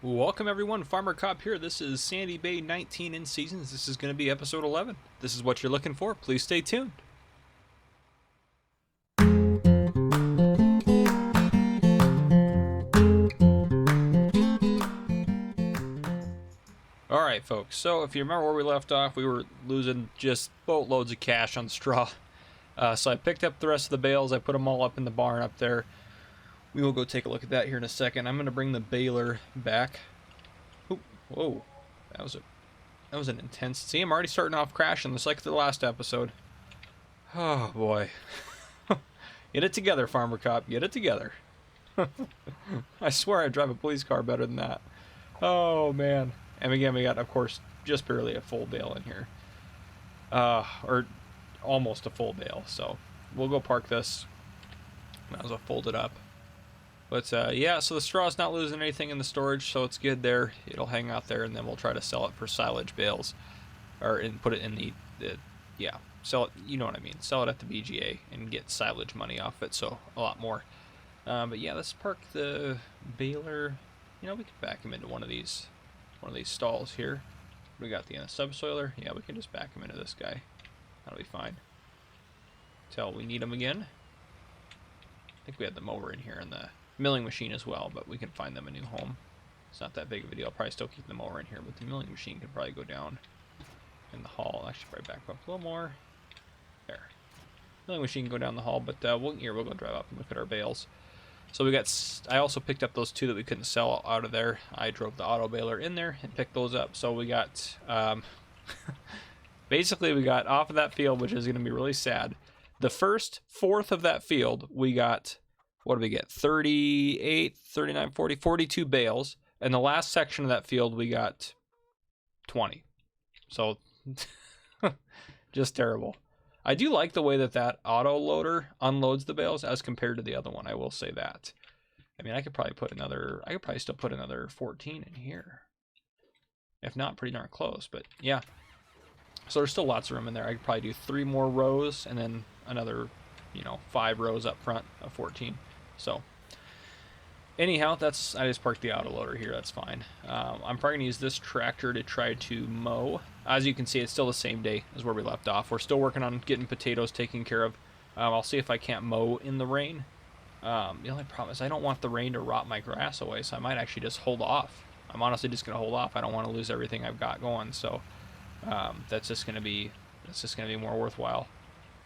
Welcome everyone, Farmer Cop here. This is Sandy Bay 19 in seasons. This is going to be episode 11. This is what you're looking for. Please stay tuned. Alright folks, so if you remember where we left off, we were losing just boatloads of cash on straw. So I picked up the rest of the bales, I put them all up in the barn up there. We will go take a look at that here in a second. I'm going to bring the baler back. Ooh, whoa, that was an intense. See, I'm already starting off crashing, just like the last episode. Oh boy. Get it together, Farmer Cop. Get it together. I swear I drive a police car better than that. Oh man. And again, we got, of course, just barely a full bale in here. Or almost a full bale. So we'll go park this. Might as well fold it up. But yeah, so the straw's not losing anything in the storage, so it's good there. It'll hang out there, and then we'll try to sell it for silage bales, or put it in the yeah, sell it. You know what I mean? Sell it at the BGA and get silage money off it, so a lot more. But yeah, let's park the baler. You know, we can back him into one of these stalls here. We got the subsoiler. Yeah, we can just back him into this guy. That'll be fine. Till we need him again. I think we had the mower in here and the milling machine as well, but we can find them a new home. It's not that big of a deal. I'll probably still keep the mower in here, but the milling machine can probably go down in the hall. Actually, probably back up a little more. There. Milling machine can go down the hall, but we'll go drive up and look at our bales. So we got. I also picked up those two that we couldn't sell out of there. I drove the auto baler in there and picked those up. So we got. Basically, we got off of that field, which is going to be really sad. The first fourth of that field, we got. What did we get? 38, 39, 40, 42 bales. And the last section of that field, we got 20. So, just terrible. I do like the way that auto loader unloads the bales as compared to the other one. I will say that. I mean, I could probably still put another 14 in here. If not, pretty darn close. But yeah. So there's still lots of room in there. I could probably do 3 more rows and then another, 5 rows up front of 14. So anyhow, I just parked the auto loader here. That's fine. I'm probably gonna use this tractor to try to mow. As you can see, it's still the same day as where we left off. We're still working on getting potatoes taken care of. I'll see if I can't mow in the rain. The only problem is I don't want the rain to rot my grass away, so I might actually just hold off. I'm honestly just gonna hold off. I don't want to lose everything I've got going, so that's just gonna be more worthwhile.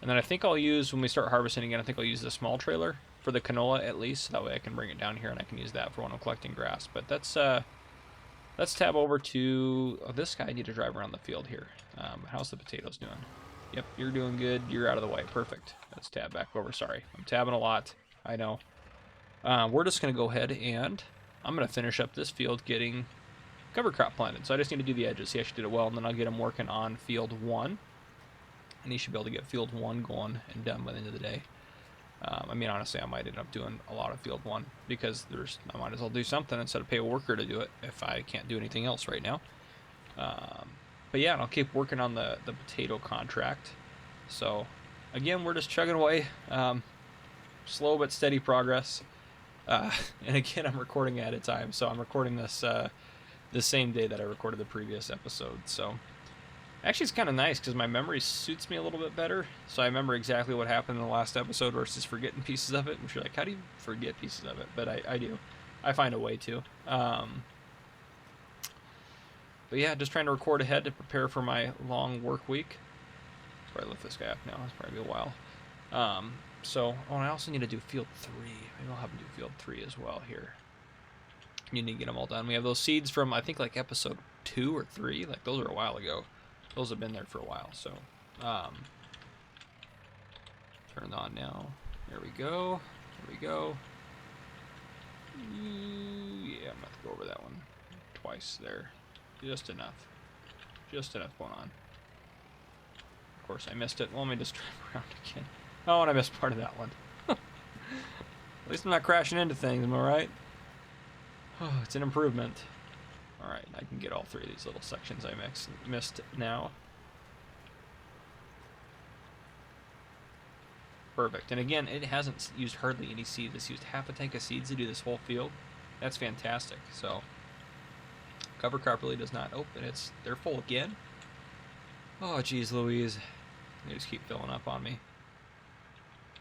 And then I think I'll use, when we start harvesting again, I think I'll use the small trailer for the canola at least, so that way I can bring it down here and I can use that for when I'm collecting grass. But let's tab over to this guy. I need to drive around the field here. How's the potatoes doing? Yep, you're doing good. You're out of the way. Perfect. Let's tab back over. Sorry, I'm tabbing a lot. I know. We're just gonna go ahead and I'm gonna finish up this field getting cover crop planted. So I just need to do the edges. He actually did it well, and then I'll get him working on field 1. And he should be able to get field 1 going and done by the end of the day. I mean, honestly, I might end up doing a lot of field 1 because I might as well do something instead of pay a worker to do it if I can't do anything else right now. But yeah, and I'll keep working on the potato contract. So again, we're just chugging away. Slow but steady progress. And again, I'm recording at a time, so I'm recording this the same day that I recorded the previous episode. So actually, it's kind of nice because my memory suits me a little bit better. So I remember exactly what happened in the last episode versus forgetting pieces of it. Which you're like, how do you forget pieces of it? But I do. I find a way to. But yeah, just trying to record ahead to prepare for my long work week. Probably lift this guy up now. It's probably be a while. And I also need to do field 3. Maybe I'll have to do field 3 as well here. You need to get them all done. We have those seeds from, I think, like episode 2 or 3. Like, those are a while ago. Those have been there for a while, so turned on now. There we go. There we go. Yeah, I'm gonna have to go over that one twice there. Just enough. Just enough going on. Of course, I missed it. Well, let me just drive around again. Oh, and I missed part of that one. At least I'm not crashing into things, am I right? Oh, it's an improvement. Alright, I can get all 3 of these little sections I missed now. Perfect. And again, it hasn't used hardly any seeds. It's used half a tank of seeds to do this whole field. That's fantastic. So, Cover crop really does not open. They're full again. Oh, geez, Louise. They just keep filling up on me.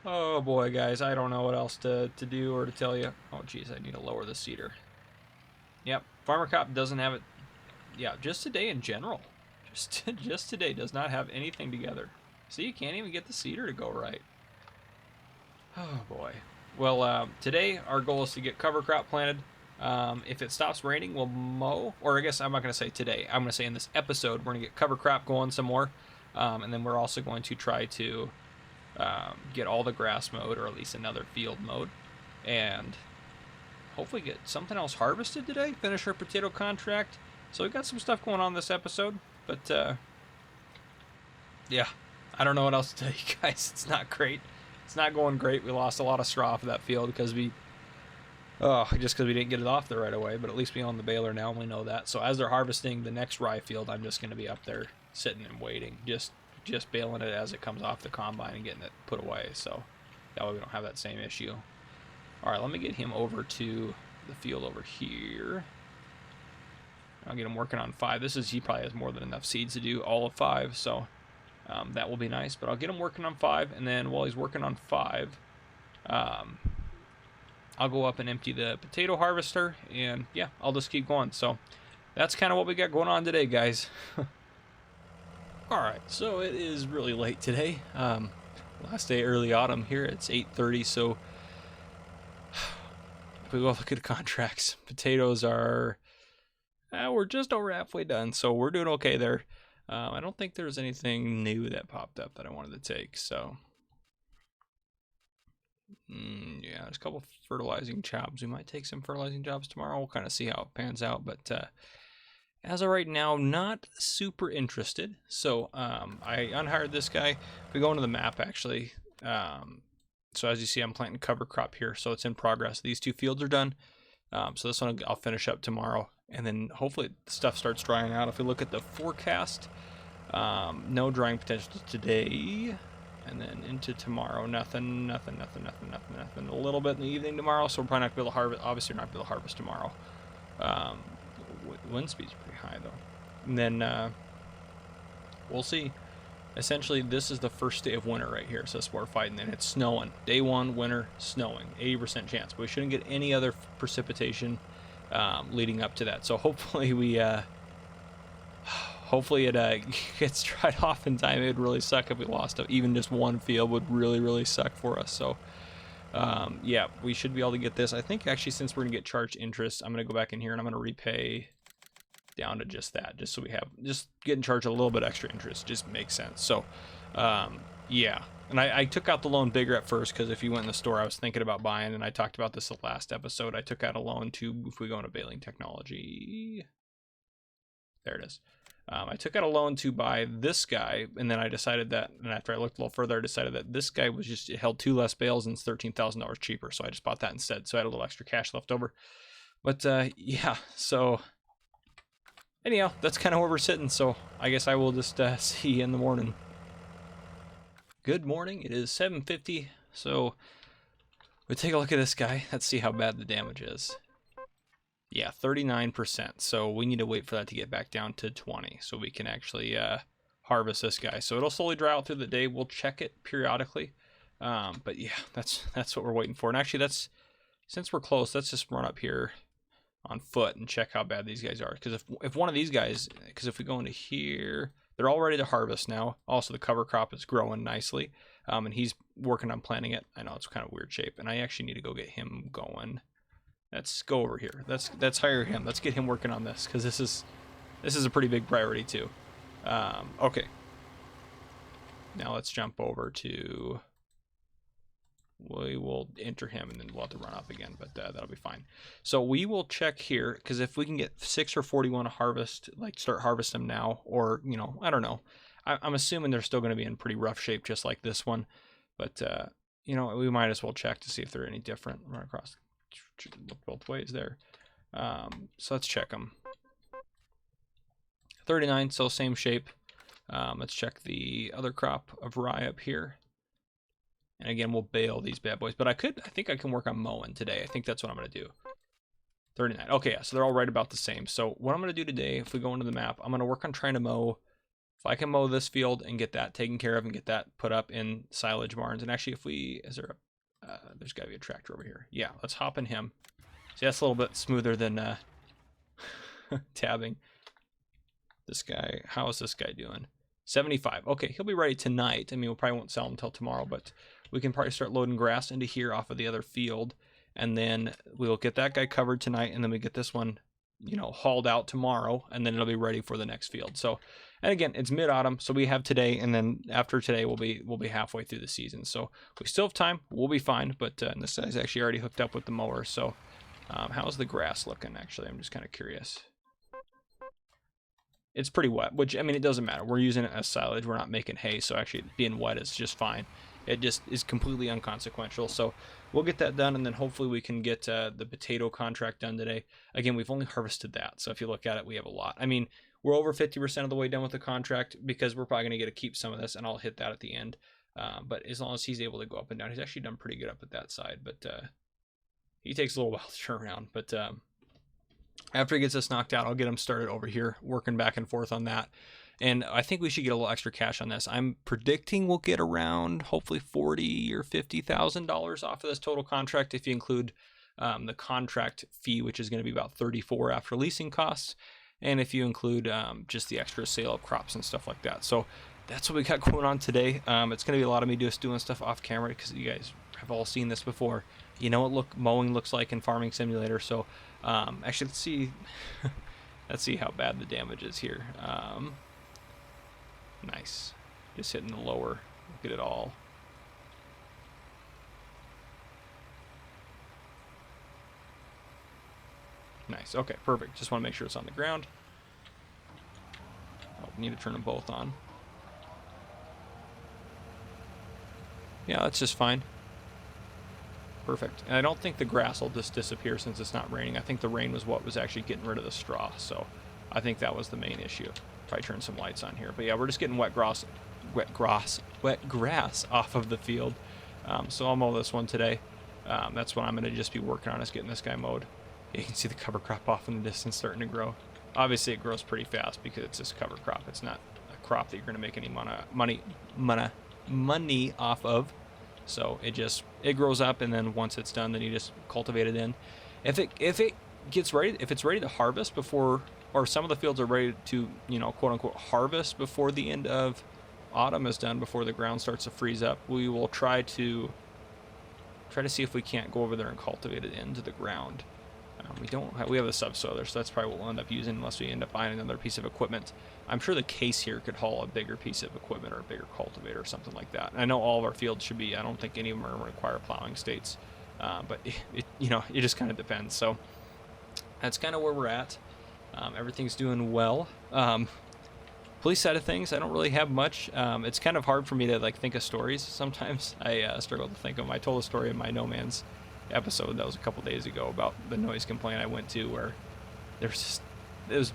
Oh boy, guys, I don't know what else to do or to tell you. Oh, geez, I need to lower the seeder. Yep, Farmer Cop doesn't have it. Yeah, just today in general. Just today does not have anything together. See, you can't even get the seeder to go right. Oh boy. Well, today our goal is to get cover crop planted. If it stops raining, we'll mow. Or I guess I'm not going to say today. I'm going to say in this episode, we're going to get cover crop going some more. And then we're also going to try to get all the grass mowed, or at least another field mowed. And hopefully get something else harvested today. Finish our potato contract. So we got some stuff going on this episode. But, yeah. I don't know what else to tell you guys. It's not great. It's not going great. We lost a lot of straw off of that field because just because we didn't get it off there right away. But at least we own the baler now, and we know that. So as they're harvesting the next rye field, I'm just going to be up there sitting and waiting, just baling it as it comes off the combine and getting it put away. So that way we don't have that same issue. All right, let me get him over to the field over here. I'll get him working on 5. He probably has more than enough seeds to do all of 5, so that will be nice. But I'll get him working on 5, and then while he's working on 5, I'll go up and empty the potato harvester, and yeah, I'll just keep going. So that's kind of what we got going on today, guys. All right, so it is really late today. Last day early autumn here. It's 8:30, so if we go look at the contracts, potatoes are... we're just over halfway done, so we're doing okay there. I don't think there's anything new that popped up that I wanted to take, so... yeah, there's a couple fertilizing jobs. We might take some fertilizing jobs tomorrow. We'll kind of see how it pans out, but as of right now, not super interested. So I unhired this guy. If we go into the map, actually, so as you see, I'm planting cover crop here, so it's in progress. These 2 fields are done. So this one I'll finish up tomorrow, and then hopefully stuff starts drying out. If we look at the forecast, no drying potential today, and then into tomorrow, nothing. A little bit in the evening tomorrow, so we're probably not gonna be able to harvest. Obviously, we're not gonna be able to harvest tomorrow. Wind speed's pretty high though, and then we'll see. Essentially, this is the first day of winter right here, so that's what we're fighting. And it's snowing. Day 1, winter, snowing. 80% chance. But we shouldn't get any other precipitation leading up to that. So hopefully hopefully it gets dried off in time. It would really suck if we lost even just 1 field. Would really suck for us. So yeah, we should be able to get this. I think actually, since we're gonna get charged interest, I'm gonna go back in here and I'm gonna repay down to just that, just so we have just getting charged a little bit extra interest just makes sense. So yeah, and I took out the loan bigger at first because if you went in the store, I was thinking about buying, and I talked about this the last episode. I took out a loan to, if we go into baling technology, there it is. I took out a loan to buy this guy, and then I decided that, and after I looked a little further, I decided that this guy was just, it held 2 less bales and it's $13,000 cheaper, so I just bought that instead. So I had a little extra cash left over. But yeah, so anyhow, that's kind of where we're sitting, so I guess I will just see you in the morning. Good morning. It is 7:50, so we take a look at this guy. Let's see how bad the damage is. Yeah, 39%, so we need to wait for that to get back down to 20 so we can actually harvest this guy. So it'll slowly dry out through the day. We'll check it periodically, but yeah, that's what we're waiting for. And actually, since we're close, let's just run up here on foot and check how bad these guys are. Because if one of these guys, because if we go into here, they're all ready to harvest now. Also, the cover crop is growing nicely, and he's working on planting it. I know it's kind of weird shape, and I actually need to go get him going. Let's go over here. Let's hire him. Let's get him working on this, because this is a pretty big priority too. Okay. Now let's jump over to. We will enter him, and then we'll have to run up again, but that'll be fine. So we will check here, because if we can get 6 or 40 want to harvest, like start harvesting them now, or, you know, I don't know. I'm assuming they're still going to be in pretty rough shape, just like this one. But, you know, we might as well check to see if they're any different. Run across, look both ways there. So let's check them. 39, so same shape. Let's check the other crop of rye up here. And again, we'll bale these bad boys. But I think I can work on mowing today. I think that's what I'm going to do. 39. Okay, yeah, so they're all right about the same. So what I'm going to do today, if we go into the map, I'm going to work on trying to mow. If I can mow this field and get that taken care of and get that put up in silage barns. And actually, if we, is there a, there's got to be a tractor over here. Yeah, let's hop in him. See, that's a little bit smoother than tabbing. This guy, how is this guy doing? 75. Okay, he'll be ready tonight. I mean, we probably won't sell him until tomorrow, but we can probably start loading grass into here off of the other field. And then we'll get that guy covered tonight, and then we get this one, you know, hauled out tomorrow, and then it'll be ready for the next field. So, and again, it's mid-autumn, so we have today, and then after today, we'll be halfway through the season. So we still have time. We'll be fine. But this guy's actually already hooked up with the mower. So how's the grass looking? Actually, I'm just kind of curious. It's pretty wet, which, I mean, it doesn't matter. We're using it as silage. We're not making hay, so actually being wet is just fine. It just is completely inconsequential. So we'll get that done, and then hopefully we can get the potato contract done today. Again, we've only harvested that, so if you look at it, we have a lot. I mean, we're over 50% of the way done with the contract because we're probably going to get to keep some of this, and I'll hit that at the end. But as long as he's able to go up and down, he's actually done pretty good up at that side, but he takes a little while to turn around. But after he gets this knocked out, I'll get him started over here, working back and forth on that. And I think we should get a little extra cash on this. I'm predicting we'll get around hopefully $40,000 or $50,000 off of this total contract if you include the contract fee, which is going to be about $34,000 after leasing costs, and if you include just the extra sale of crops and stuff like that. So that's what we got going on today. It's going to be a lot of me just doing stuff off camera because you guys have all seen this before. You know what mowing looks like in Farming Simulator. So actually, let's see. Let's see how bad the damage is here. Nice. Just hitting the lower. Look at it all. Nice. Okay, perfect. Just want to make sure it's on the ground. Oh, need to turn them both on. Yeah, that's just fine. Perfect. And I don't think the grass will just disappear since it's not raining. I think the rain was what was actually getting rid of the straw. So I think that was the main issue. Probably turn some lights on here. But yeah, we're just getting wet grass off of the field. So I'll mow this one today. That's what I'm going to just be working on, is getting this guy mowed. You can see the cover crop off in the distance starting to grow. Obviously, it grows pretty fast because it's just cover crop. It's not a crop that you're going to make any money off of. So it grows up, and then once it's done, then you just cultivate it in. If it's ready to harvest before, or some of the fields are ready to, you know, quote unquote harvest before the end of autumn is done, before the ground starts to freeze up, we will try to see if we can't go over there and cultivate it into the ground. We have the subsoiler, so that's probably what we'll end up using unless we end up buying another piece of equipment. I'm sure the case here could haul a bigger piece of equipment or a bigger cultivator or something like that. And I know all of our fields should be, I don't think any of them are require plowing states, but you know, it just kind of depends. So that's kind of where we're at. Everything's doing well. Police side of things, I don't really have much. It's kind of hard for me to like think of stories sometimes. I struggle to think of them. I told a story in my No Man's episode that was a couple days ago about the noise complaint I went to, where it was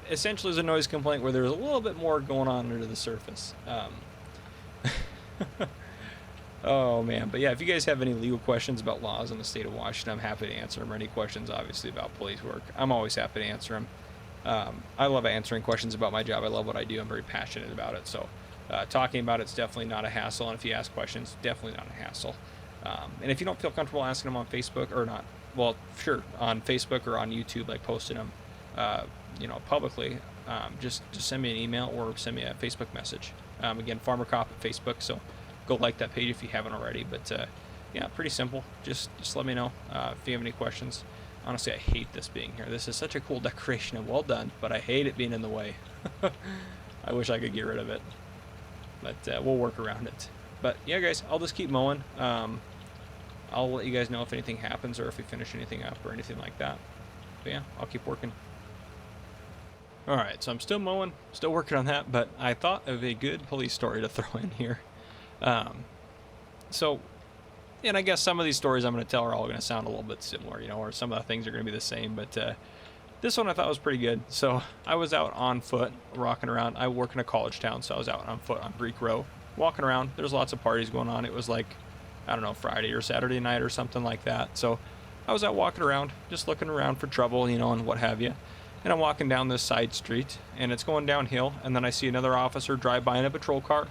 essentially a noise complaint where there was a little bit more going on under the surface. Oh man, but yeah, if you guys have any legal questions about laws in the state of Washington, I'm happy to answer them. Or any questions obviously about police work, I'm always happy to answer them. I love answering questions about my job. I love what I do. I'm very passionate about it. So talking about it's definitely not a hassle, and if you ask questions, definitely not a hassle. And if you don't feel comfortable asking them on Facebook or not, well, sure, on Facebook or on YouTube, like posting them, you know, publicly, just send me an email or send me a Facebook message. Again, Farmer Cop at Facebook, so go like that page if you haven't already. But yeah, pretty simple. Just let me know if you have any questions. Honestly, I hate this being here. This is such a cool decoration and well done, but I hate it being in the way. I wish I could get rid of it, but we'll work around it. But yeah, guys, I'll just keep mowing. I'll let you guys know if anything happens or if we finish anything up or anything like that. But yeah, I'll keep working. Alright, so I'm still mowing, still working on that, but I thought of a good police story to throw in here. And I guess some of these stories I'm going to tell are all going to sound a little bit similar, you know, or some of the things are going to be the same, but this one I thought was pretty good. So I was out on foot, rocking around. I work in a college town, so I was out on foot on Greek Row, walking around. There's lots of parties going on. It was like, I don't know, Friday or Saturday night or something like that. So I was out walking around, just looking around for trouble, you know, and what have you. And I'm walking down this side street, and it's going downhill, and then I see another officer drive by in a patrol car,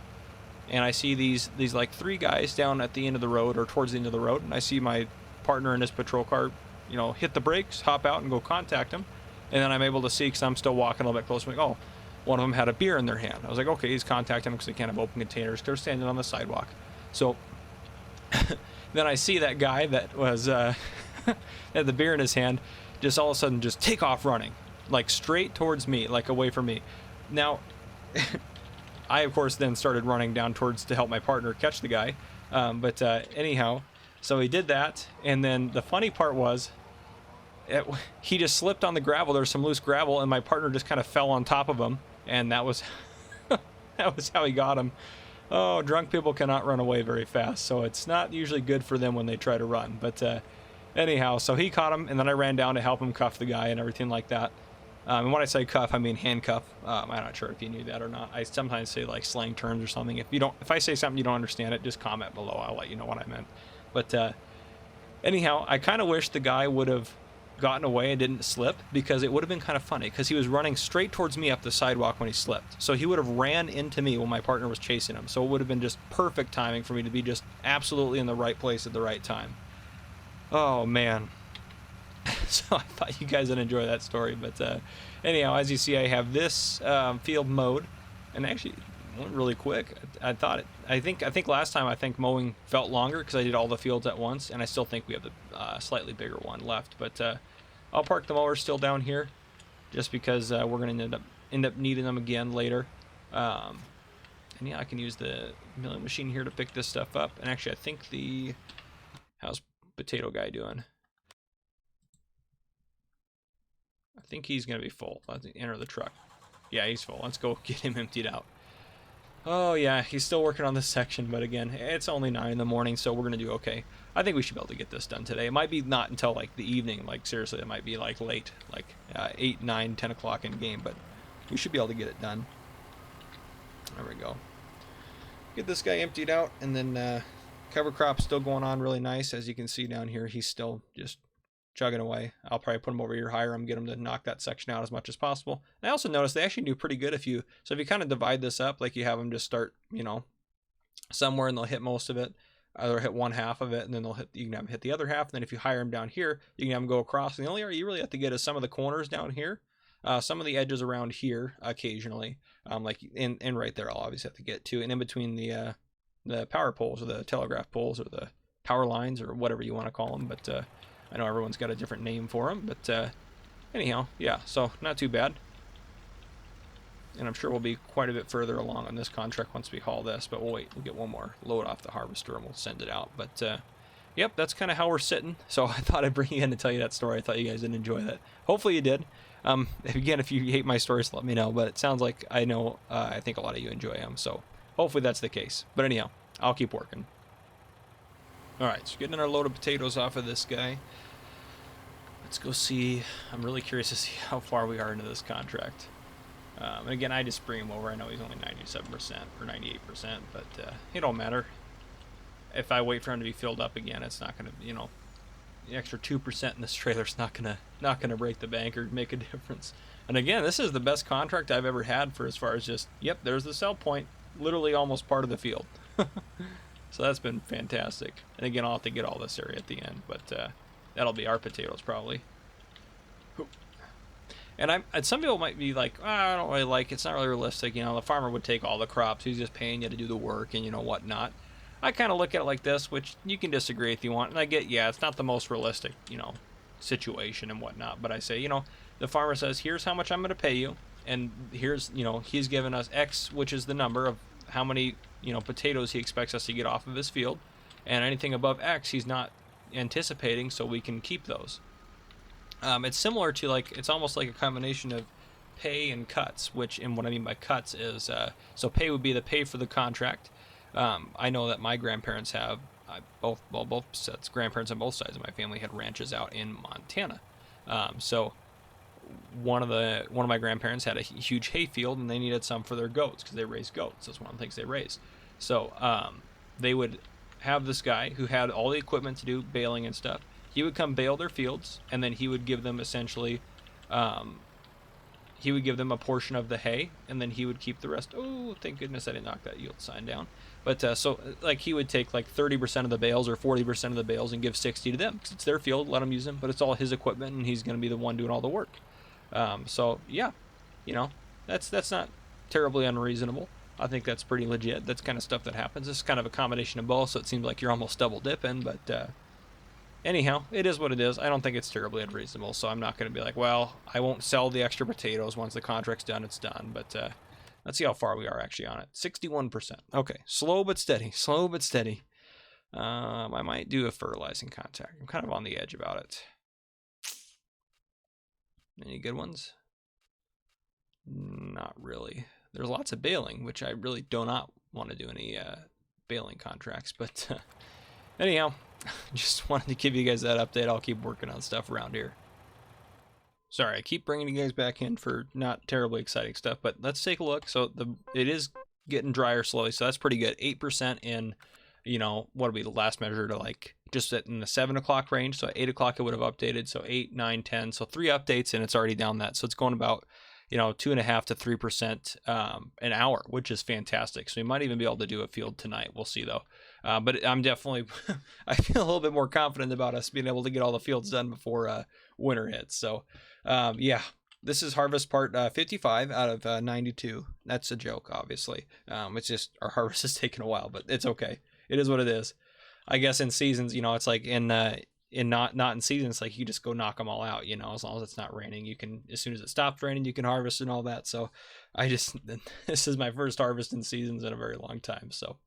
and I see these like 3 guys down at the end of the road, or towards the end of the road, and I see my partner in his patrol car, you know, hit the brakes, hop out, and go contact him. And then I'm able to see, because I'm still walking a little bit closer, like, oh, one of them had a beer in their hand. I was like, okay, he's contacting them because they can't have open containers. They're standing on the sidewalk. So then I see that guy that was had the beer in his hand, just all of a sudden just take off running, like straight towards me, like away from me. Now, I of course then started running down towards to help my partner catch the guy. Anyhow, so he did that, and then the funny part was, he just slipped on the gravel. There's some loose gravel, and my partner just kind of fell on top of him, and that was that was how he got him. Oh, drunk people cannot run away very fast, so it's not usually good for them when they try to run. But anyhow, so he caught him, and then I ran down to help him cuff the guy and everything like that. And when I say cuff, I mean handcuff. I'm not sure if you knew that or not. I sometimes say like slang terms or something. If I say something you don't understand it, just comment below. I'll let you know what I meant. But anyhow, I kind of wish the guy would have gotten away and didn't slip, because it would have been kind of funny, because he was running straight towards me up the sidewalk when he slipped. So he would have ran into me when my partner was chasing him. So it would have been just perfect timing for me to be just absolutely in the right place at the right time. Oh man. So I thought you guys would enjoy that story. But anyhow, as you see, I have this field mowed, and actually went really quick. I think last time mowing felt longer because I did all the fields at once, and I still think we have the slightly bigger one left. But I'll park the mower still down here, just because we're gonna end up needing them again later. And yeah, I can use the milling machine here to pick this stuff up. And actually, I think how's potato guy doing? I think he's gonna be full. Let's enter the truck. Yeah, he's full. Let's go get him emptied out. Oh yeah, he's still working on this section, but again, it's only 9 in the morning, so we're gonna do okay. I think we should be able to get this done today. It might be not until like the evening, like seriously, it might be like late, like 8, 9, 10 o'clock in game, but we should be able to get it done. There we go. Get this guy emptied out, and then cover crop's still going on really nice. As you can see down here, he's still just chugging away. I'll probably put him over here higher, get him to knock that section out as much as possible. And I also noticed they actually do pretty good if you kind of divide this up, like you have them just start, you know, somewhere, and they'll hit most of it, either hit one half of it, and then you can have them hit the other half. And then if you hire them down here, you can have them go across. And the only area you really have to get is some of the corners down here, some of the edges around here occasionally, like in right there I'll obviously have to get to, and in between the power poles, or the telegraph poles, or the power lines, or whatever you want to call them. But I know everyone's got a different name for them, but anyhow, yeah, so not too bad. And I'm sure we'll be quite a bit further along on this contract once we haul this, but we'll get one more load off the harvester and we'll send it out. But yep, that's kind of how we're sitting. So I thought I'd bring you in to tell you that story. I thought you guys did enjoy that. Hopefully you did. Again, if you hate my stories, let me know, but it sounds like I think a lot of you enjoy them, so hopefully that's the case. But anyhow, I'll keep working. Alright, so getting our load of potatoes off of this guy. Let's go see. I'm really curious to see how far we are into this contract. And again, I just bring him over. I know he's only 97% or 98%, but it don't matter. If I wait for him to be filled up again, it's not going to, you know, the extra 2% in this trailer's not gonna break the bank or make a difference. And again, this is the best contract I've ever had for as far as just, yep, there's the sell point, literally almost part of the field. So that's been fantastic. And again, I'll have to get all this area at the end, but that'll be our potatoes probably. And some people might be like, oh, I don't really like it. It's not really realistic. You know, the farmer would take all the crops. He's just paying you to do the work and, you know, whatnot. I kind of look at it like this, which you can disagree if you want. And I get, yeah, it's not the most realistic, you know, situation and whatnot. But I say, you know, the farmer says, here's how much I'm going to pay you. And here's, you know, he's given us X, which is the number of how many, you know, potatoes he expects us to get off of his field. And anything above X, he's not anticipating, so we can keep those. It's similar to, like, it's almost like a combination of pay and cuts, which, and what I mean by cuts is, so pay would be the pay for the contract. I know that my grandparents have, both sets, grandparents on both sides of my family had ranches out in Montana. So one of my grandparents had a huge hay field, and they needed some for their goats because they raised goats. That's one of the things they raised. So they would have this guy who had all the equipment to do baling and stuff. he would come bale their fields, and then he would give them essentially, he would give them a portion of the hay, and then he would keep the rest. Oh, thank goodness I didn't knock that yield sign down. But so like he would take like 30% of the bales or 40% of the bales and give 60 to them because it's their field, let them use them, but it's all his equipment and he's going to be the one doing all the work. So yeah, you know, that's not terribly unreasonable. I think that's pretty legit. That's kind of stuff that happens. It's kind of a combination of both, so it seems like you're almost double dipping, but anyhow, it is what it is. I don't think it's terribly unreasonable, so I'm not going to be like, well, I won't sell the extra potatoes. Once the contract's done, it's done. But let's see how far we are actually on it. 61%. Okay, slow but steady. Slow but steady. I might do a fertilizing contact. I'm kind of on the edge about it. Any good ones? Not really. There's lots of baling, which I really do not want to do any baling contracts. But anyhow, just wanted to give you guys that update. I'll keep working on stuff around here. Sorry, I keep bringing you guys back in for not terribly exciting stuff, but let's take a look. So it is getting drier slowly, so that's pretty good. 8% in, you know, what would be the last measure to like just in the 7 o'clock range. So at 8 o'clock it would have updated. So 8, 9, 10. So 3 updates and it's already down that. So it's going about, you know, 2.5 to 3% an hour, which is fantastic. So we might even be able to do a field tonight. We'll see though. But I'm definitely, I feel a little bit more confident about us being able to get all the fields done before winter hits. So yeah, this is harvest part 55 out of 92. That's a joke, obviously. It's just our harvest is taking a while, but it's okay. It is what it is. I guess in seasons, you know, it's like in not in seasons, like you just go knock them all out, you know, as long as it's not raining, you can, as soon as it stops raining, you can harvest and all that. So this is my first harvest in seasons in a very long time. So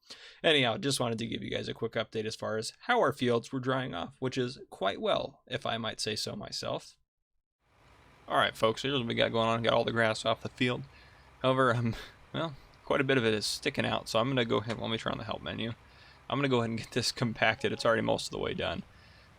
anyhow, just wanted to give you guys a quick update as far as how our fields were drying off, which is quite well, if I might say so myself. All right, folks, here's what we got going on. Got all the grass off the field. However, well, quite a bit of it is sticking out. So I'm going to go ahead, let me turn on the help menu. I'm going to go ahead and get this compacted. It's already most of the way done.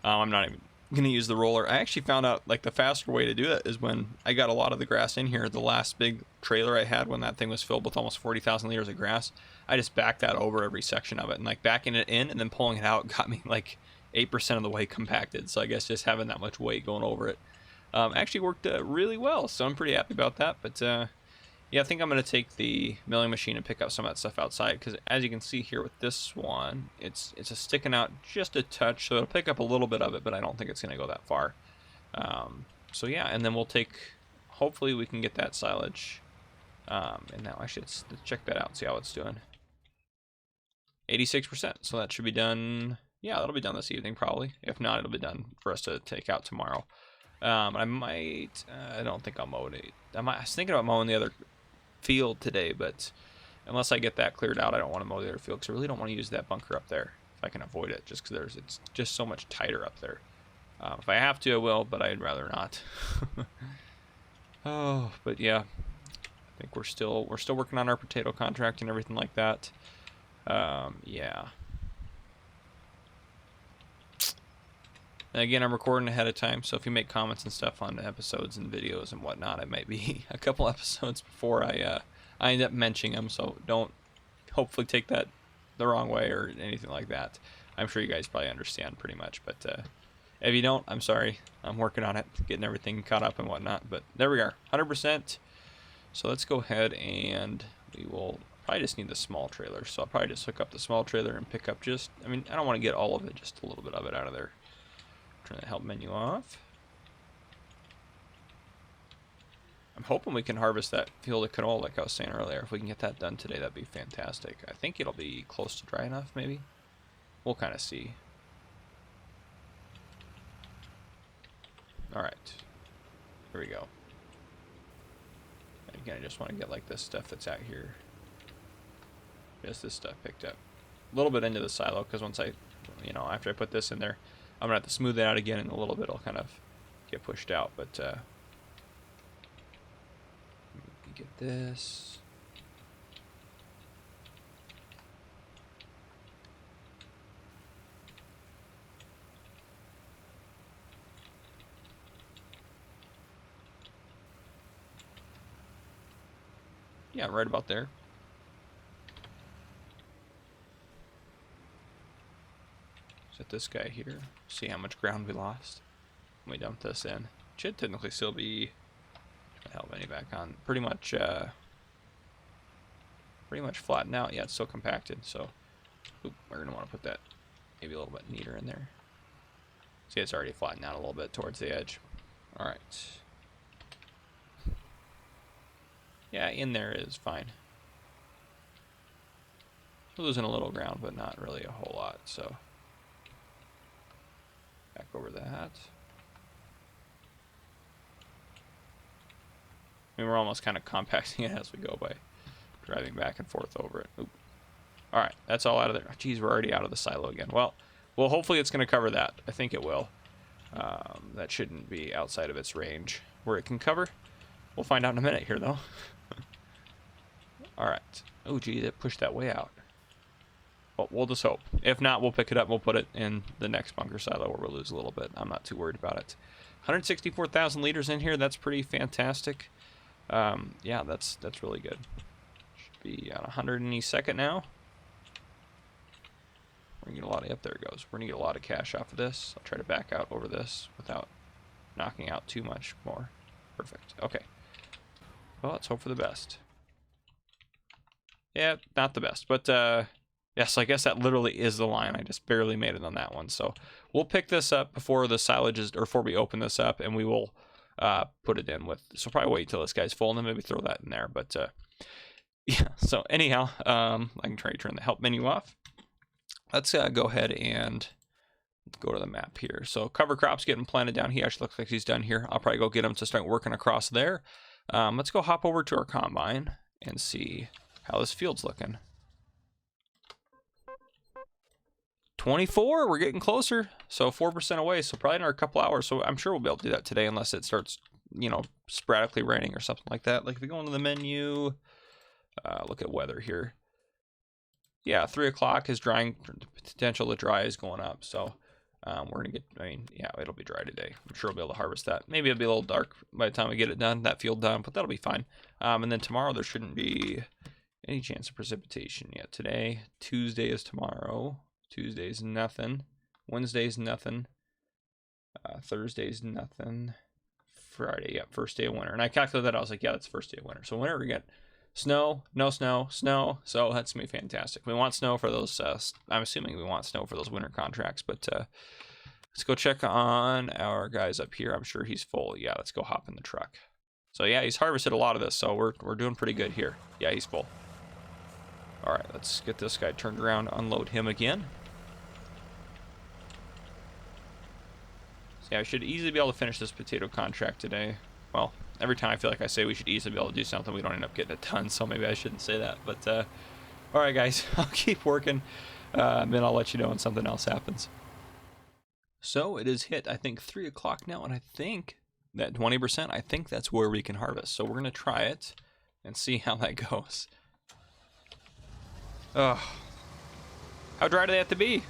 I'm not even going to use the roller. I actually found out like the faster way to do that is when I got a lot of the grass in here. The last big trailer I had when that thing was filled with almost 40,000 liters of grass, I just backed that over every section of it. And like backing it in and then pulling it out got me like 8% of the way compacted. So I guess just having that much weight going over it actually worked really well. So I'm pretty happy about that. But yeah, I think I'm going to take the milling machine and pick up some of that stuff outside because as you can see here with this one, it's just sticking out just a touch, so it'll pick up a little bit of it, but I don't think it's going to go that far. So yeah, and then we'll take, hopefully we can get that silage. And now actually let's check that out, see how it's doing. 86%, so that should be done. Yeah, that'll be done this evening probably. If not, it'll be done for us to take out tomorrow. I might, I don't think I'll mow it. I was thinking about mowing the other field today, but unless I get that cleared out, I don't want to mow the other field because I really don't want to use that bunker up there if I can avoid it, just because it's just so much tighter up there. If I have to, I will, but I'd rather not. Oh, but yeah, I think we're still working on our potato contract and everything like that. Yeah. And again, I'm recording ahead of time, so if you make comments and stuff on the episodes and videos and whatnot, it might be a couple episodes before I end up mentioning them, so don't hopefully take that the wrong way or anything like that. I'm sure you guys probably understand pretty much, but if you don't, I'm sorry. I'm working on it, getting everything caught up and whatnot, but there we are, 100%. So let's go ahead and we will probably just need the small trailer, so I'll probably just hook up the small trailer and pick up just, I mean, I don't want to get all of it, just a little bit of it out of there. Turn the help menu off. I'm hoping we can harvest that field of canola like I was saying earlier. If we can get that done today, that'd be fantastic. I think it'll be close to dry enough, maybe. We'll kind of see. Alright. Here we go. Again, I just want to get like this stuff that's out here. Just this stuff picked up. A little bit into the silo, because once I, you know, after I put this in there, I'm going to have to smooth it out again, and a little bit it'll kind of get pushed out, but get this. Yeah, right about there. Set this guy here. See how much ground we lost when we dump this in. Should technically still be hell any back on. Pretty much flattened out. Yeah, it's still compacted. So we're gonna want to put that maybe a little bit neater in there. See, it's already flattened out a little bit towards the edge. All right. Yeah, in there is fine. Losing a little ground, but not really a whole lot. So back over that. I mean, we're almost kind of compacting it as we go by driving back and forth over it. Oop. All right, that's all out of there. Geez, we're already out of the silo again. Well, hopefully it's going to cover that. I think it will. That shouldn't be outside of its range where it can cover. We'll find out in a minute here, though. All right. Oh, geez, it pushed that way out. Well, we'll just hope. If not, we'll pick it up and we'll put it in the next bunker silo where we'll lose a little bit. I'm not too worried about it. 164,000 liters in here. That's pretty fantastic. Yeah, that's really good. Should be on 100 any second now. We're gonna get a lot of, yep, there it goes. We're gonna get a lot of cash off of this. I'll try to back out over this without knocking out too much more. Perfect. Okay. Well, let's hope for the best. Yeah, not the best, but yes, I guess that literally is the line. I just barely made it on that one. So we'll pick this up before the silage is, or before we open this up, and we will put it in with. So probably wait till this guy's full, and then maybe throw that in there. But yeah. So anyhow, I can try to turn the help menu off. Let's go ahead and go to the map here. So cover crops getting planted down. He actually looks like he's done here. I'll probably go get him to start working across there. Let's go hop over to our combine and see how this field's looking. 24, we're getting closer. So 4% away. So probably in a couple hours. So I'm sure we'll be able to do that today unless it starts, you know, sporadically raining or something like that. Like if we go into the menu, look at weather here. Yeah, 3 o'clock is drying. Potential to dry is going up. So we're going to get, I mean, yeah, it'll be dry today. I'm sure we'll be able to harvest that. Maybe it'll be a little dark by the time we get it done, that field done, but that'll be fine. And then tomorrow there shouldn't be any chance of precipitation yet. Today, Tuesday is tomorrow. Tuesday's nothing. Wednesday's nothing. Thursday's nothing. Friday, yeah, first day of winter. And I calculated that. I was like, yeah, that's the first day of winter. So whenever we get snow, no snow, snow. So that's going to be fantastic. We want snow for those, I'm assuming we want snow for those winter contracts. But let's go check on our guys up here. I'm sure he's full. Yeah, let's go hop in the truck. So yeah, he's harvested a lot of this. So we're doing pretty good here. Yeah, he's full. All right, let's get this guy turned around, unload him again. So yeah, I should easily be able to finish this potato contract today. Well, every time I feel like I say we should easily be able to do something, we don't end up getting it done, so maybe I shouldn't say that. But, all right, guys, I'll keep working, and then I'll let you know when something else happens. So it is hit, I think, 3 o'clock now, and I think that 20%, I think that's where we can harvest. So we're going to try it and see how that goes. Oh, how dry do they have to be?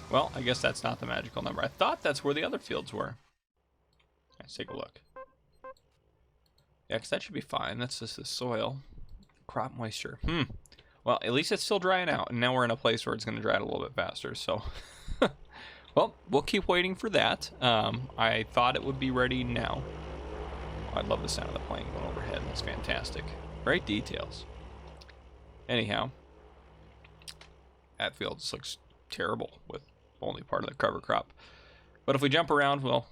Well, I guess that's not the magical number. I thought that's where the other fields were. Let's take a look. Yeah, because that should be fine. That's just the soil. Crop moisture. Well, at least it's still drying out. And now we're in a place where it's going to dry out a little bit faster. So, well, we'll keep waiting for that. I thought it would be ready now. Oh, I love the sound of the plane going overhead. That's fantastic. Great details. Anyhow, that field just looks terrible with only part of the cover crop. But if we jump around, well,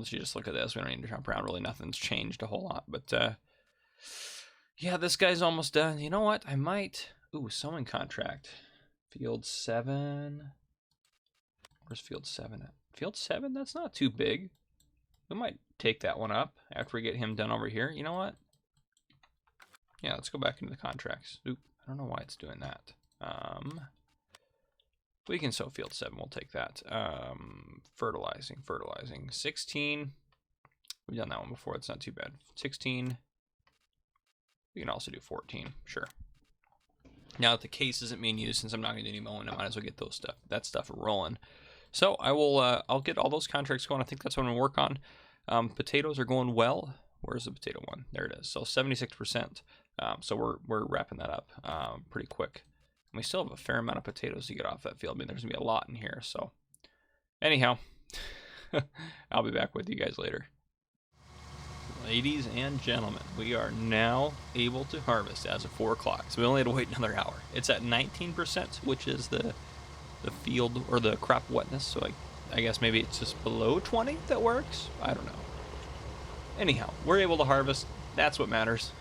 just look at this. We don't need to jump around. Really, nothing's changed a whole lot. But yeah, this guy's almost done. You know what? I might. Ooh, sowing contract. Field 7. Where's field 7 at? Field 7? That's not too big. We might take that one up after we get him done over here. You know what? Yeah, let's go back into the contracts. Oop, I don't know why it's doing that. We can sow field 7. We'll take that. Fertilizing. 16. We've done that one before. It's not too bad. 16. We can also do 14. Sure. Now that the case isn't being used, since I'm not going to do any mowing, I might as well get that stuff rolling. So I will. I'll get all those contracts going. I think that's what I'm going to work on. Potatoes are going well. Where's the potato one? There it is. So 76%. So we're wrapping that up pretty quick. We still have a fair amount of potatoes to get off that field. I mean, there's going to be a lot in here. So anyhow, I'll be back with you guys later. Ladies and gentlemen, we are now able to harvest as of 4 o'clock. So we only had to wait another hour. It's at 19%, which is the field or the crop wetness. So I guess maybe it's just below 20 that works. I don't know. Anyhow, we're able to harvest. That's what matters.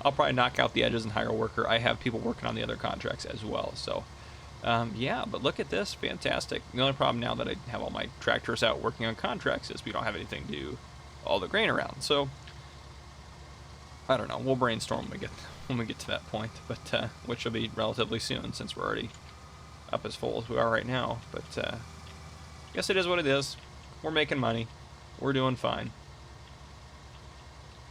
I'll probably knock out the edges and hire a worker. I have people working on the other contracts as well. So yeah, but look at this. Fantastic. The only problem now that I have all my tractors out working on contracts is we don't have anything to do all the grain around. So I don't know. We'll brainstorm when we get to that point, but which will be relatively soon since we're already up as full as we are right now. But I guess it is what it is. We're making money. We're doing fine.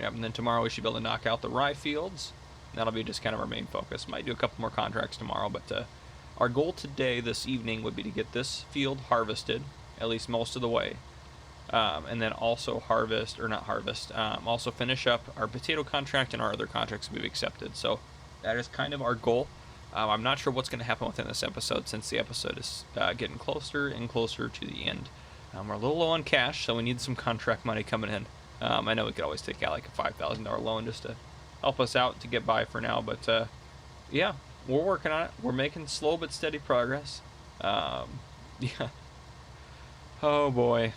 Yep, and then tomorrow we should be able to knock out the rye fields. That'll be just kind of our main focus. Might do a couple more contracts tomorrow, but our goal today, this evening, would be to get this field harvested, at least most of the way. And then also also finish up our potato contract and our other contracts we've accepted. So that is kind of our goal. I'm not sure what's going to happen within this episode since the episode is getting closer and closer to the end. We're a little low on cash, so we need some contract money coming in. I know we could always take out like a $5,000 loan just to help us out to get by for now, but yeah, we're working on it. We're making slow but steady progress. Yeah. Oh boy.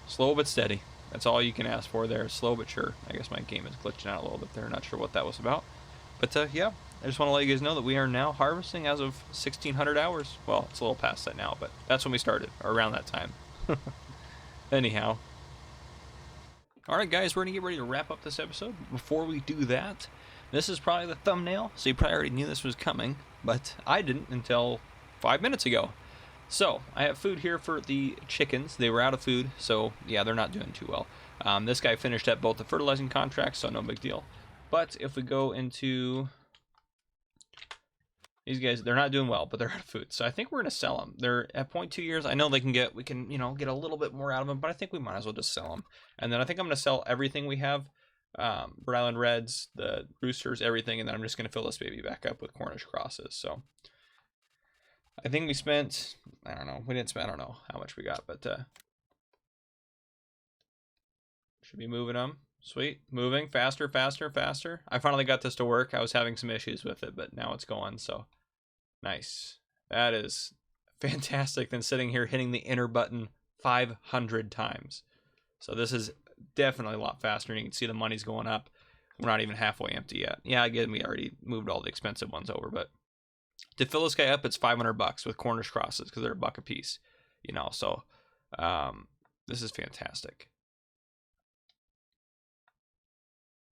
Slow but steady. That's all you can ask for there. Slow but sure. I guess my game is glitching out a little bit there. Not sure what that was about. But yeah, I just want to let you guys know that we are now harvesting as of 1600 hours. Well, it's a little past that now, but that's when we started, or around that time. Anyhow. Alright guys, we're going to get ready to wrap up this episode. Before we do that, this is probably the thumbnail, so you probably already knew this was coming, but I didn't until 5 minutes ago. So, I have food here for the chickens. They were out of food, so yeah, they're not doing too well. This guy finished up both the fertilizing contracts, so no big deal. But if we go into these guys, they're not doing well, but they're out of food. So I think we're going to sell them. They're at 0.2 years. I know we can, get a little bit more out of them, but I think we might as well just sell them. And then I think I'm going to sell everything we have. Rhode Island Reds, the Roosters, everything. And then I'm just going to fill this baby back up with Cornish crosses. So I think we spent, I don't know. We didn't spend, I don't know how much we got, but should be moving them. Sweet. Moving faster, faster, faster. I finally got this to work. I was having some issues with it, but now it's going. So nice. That is fantastic than sitting here hitting the enter button 500 times. So this is definitely a lot faster, and you can see the money's going up. We're not even halfway empty yet. Yeah, again, we already moved all the expensive ones over, but to fill this guy up, it's $500 with Cornish crosses because they're $1 a piece. So this is fantastic.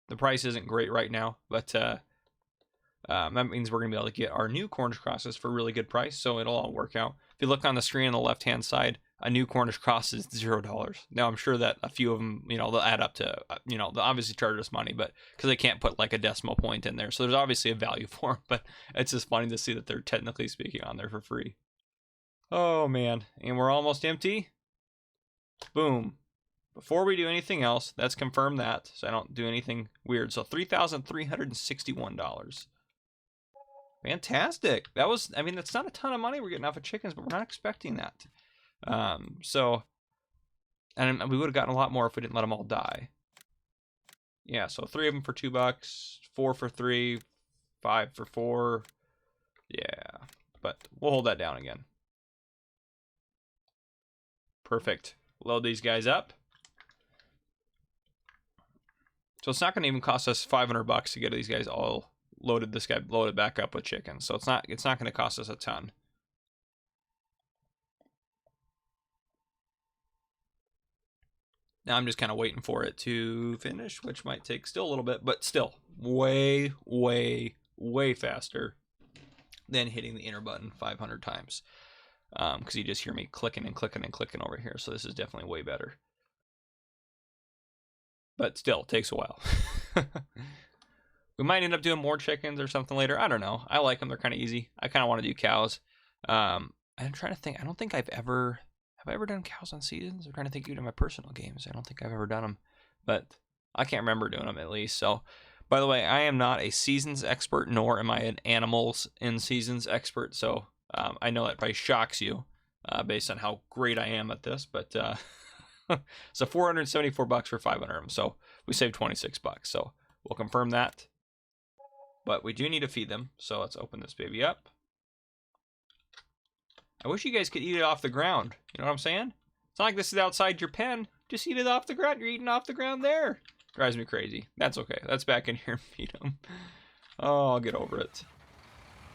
The price isn't great right now, but that means we're going to be able to get our new Cornish crosses for a really good price, so it'll all work out. If you look on the screen on the left-hand side, a new Cornish cross is $0. Now, I'm sure that a few of them, they'll add up to, they'll obviously charge us money, but because they can't put like a decimal point in there, so there's obviously a value for them, but it's just funny to see that they're technically speaking on there for free. Oh, man. And we're almost empty. Boom. Before we do anything else, let's confirm that so I don't do anything weird. So $3,361. Fantastic. That's not a ton of money we're getting off of chickens, but we're not expecting that. And we would have gotten a lot more if we didn't let them all die. Yeah, so 3 of them for $2, 4 for 3, 5 for 4. Yeah, but we'll hold that down again. Perfect. Load these guys up. So it's not going to even cost us $500 to get these guys all loaded. This guy loaded back up with chickens. So it's not going to cost us a ton. Now I'm just kind of waiting for it to finish, which might take still a little bit, but still way, way, way faster than hitting the enter button 500 times. Because you just hear me clicking and clicking and clicking over here. So this is definitely way better. But still, it takes a while. We might end up doing more chickens or something later. I don't know. I like them. They're kind of easy. I kind of want to do cows. I'm trying to think. I don't think Have I ever done cows on seasons? I'm trying to think even in my personal games. I don't think I've ever done them. But I can't remember doing them at least. So By the way, I am not a seasons expert, nor am I an animals in seasons expert. So I know that probably shocks you based on how great I am at this. But so $474 for 500 of them. So we saved $26. So we'll confirm that. But we do need to feed them. So let's open this baby up. I wish you guys could eat it off the ground. You know what I'm saying? It's not like this is outside your pen. Just eat it off the ground. You're eating off the ground there. Drives me crazy. That's okay. Let's back in here and feed them. Oh, I'll get over it.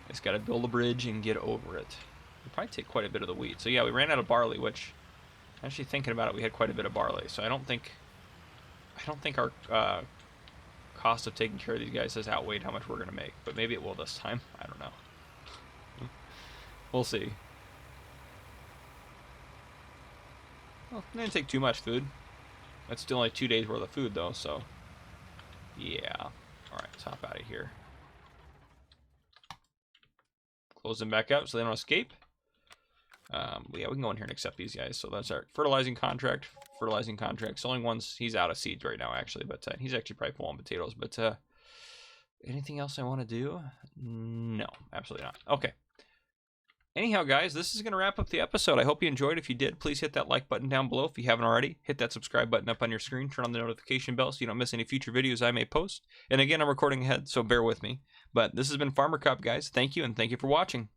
Just got to build a bridge and get over it. It'll probably take quite a bit of the wheat. So yeah, we ran out of barley, which, actually thinking about it, we had quite a bit of barley. So I don't think our cost of taking care of these guys has outweighed how much we're going to make. But maybe it will this time. I don't know. We'll see. Well, it didn't take too much food. That's still only 2 days worth of food, though, so yeah. All right, let's hop out of here. Close them back up so they don't escape. Yeah, we can go in here and accept these guys. So that's our fertilizing contract. Fertilizing contracts. Only one's, he's out of seeds right now, actually, but he's actually probably full on potatoes. But anything else I want to do? No, absolutely not. Okay. Anyhow, guys, this is going to wrap up the episode. I hope you enjoyed. If you did, please hit that like button down below if you haven't already. Hit that subscribe button up on your screen. Turn on the notification bell so you don't miss any future videos I may post. And again, I'm recording ahead, so bear with me. But this has been Farmer Cop, guys. Thank you, and thank you for watching.